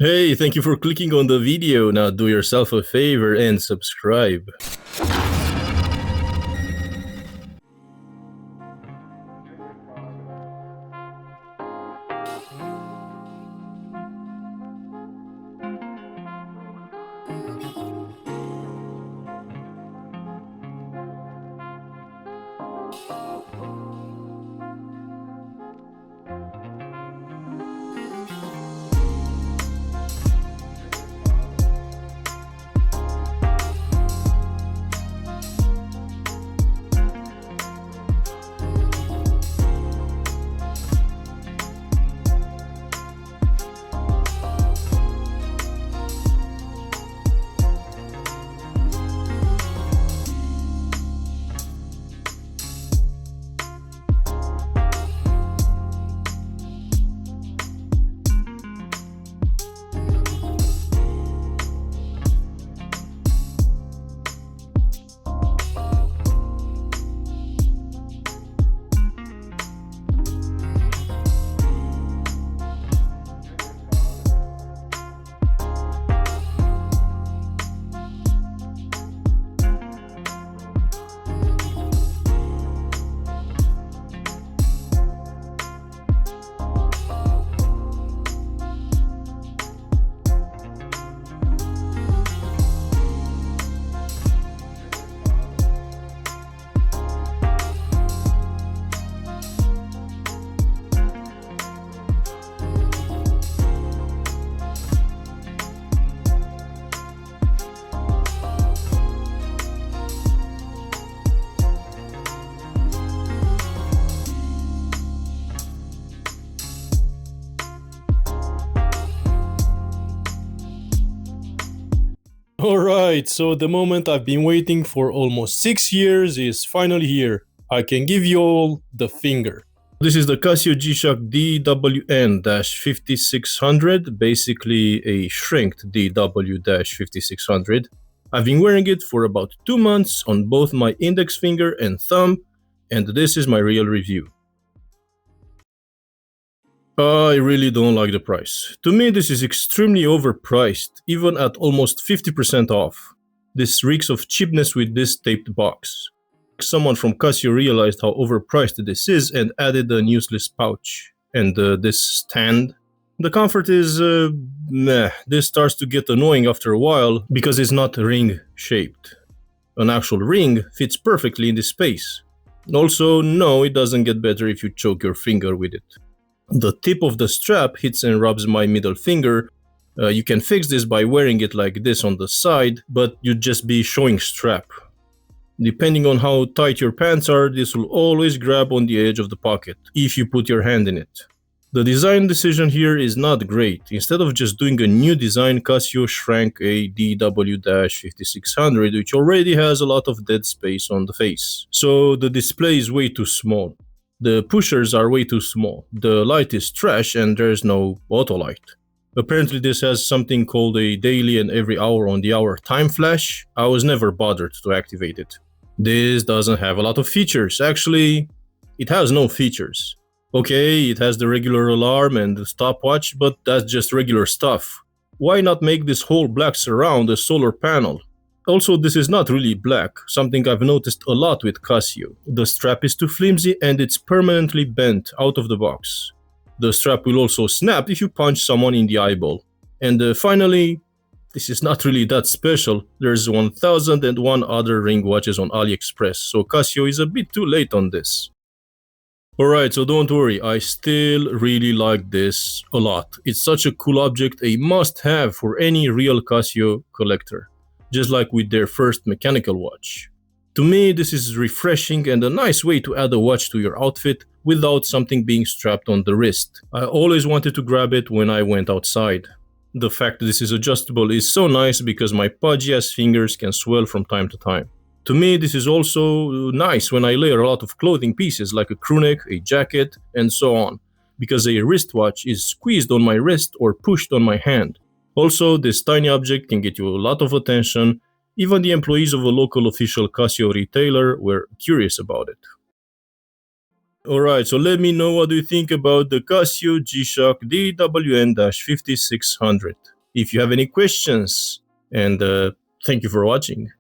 Hey, thank you for clicking on the video. Now do yourself a favor and subscribe. Alright, so the moment I've been waiting for almost 6 years is finally here. I can give you all the finger. This is the Casio G-Shock DWN-5600, basically a shrinked DW-5600. I've been wearing it for about 2 months on both my index finger and thumb, and this is my real review. I really don't like the price. To me, this is extremely overpriced, even at almost 50% off. This reeks of cheapness with this taped box. Someone from Casio realized how overpriced this is and added a useless pouch. And this stand. The comfort is meh. This starts to get annoying after a while because it's not ring shaped. An actual ring fits perfectly in this space. Also, no, it doesn't get better if you choke your finger with it. The tip of the strap hits and rubs my middle finger. You can fix this by wearing it like this on the side, but you'd just be showing strap. Depending on how tight your pants are, this will always grab on the edge of the pocket, if you put your hand in it. The design decision here is not great. Instead of just doing a new design, Casio shrank a DW-5600, which already has a lot of dead space on the face. So the display is way too small. The pushers are way too small, the light is trash, and there's no auto light. Apparently this has something called a daily and every hour on the hour time flash. I was never bothered to activate it. This doesn't have a lot of features. Actually, it has no features. Okay, it has the regular alarm and the stopwatch, but that's just regular stuff. Why not make this whole black surround a solar panel? Also, this is not really black, something I've noticed a lot with Casio. The strap is too flimsy and it's permanently bent out of the box. The strap will also snap if you punch someone in the eyeball. And finally, this is not really that special. There's 1001 other ring watches on AliExpress, so Casio is a bit too late on this. Alright, so don't worry, I still really like this a lot. It's such a cool object, a must-have for any real Casio collector. Just like with their first mechanical watch. To me, this is refreshing and a nice way to add a watch to your outfit without something being strapped on the wrist. I always wanted to grab it when I went outside. The fact that this is adjustable is so nice because my pudgy ass fingers can swell from time to time. To me, this is also nice when I layer a lot of clothing pieces like a crewneck, a jacket, and so on, because a wristwatch is squeezed on my wrist or pushed on my hand. Also, this tiny object can get you a lot of attention. Even the employees of a local official Casio retailer were curious about it. Alright, so let me know what you think about the Casio G-Shock DWN-5600. If you have any questions, and thank you for watching.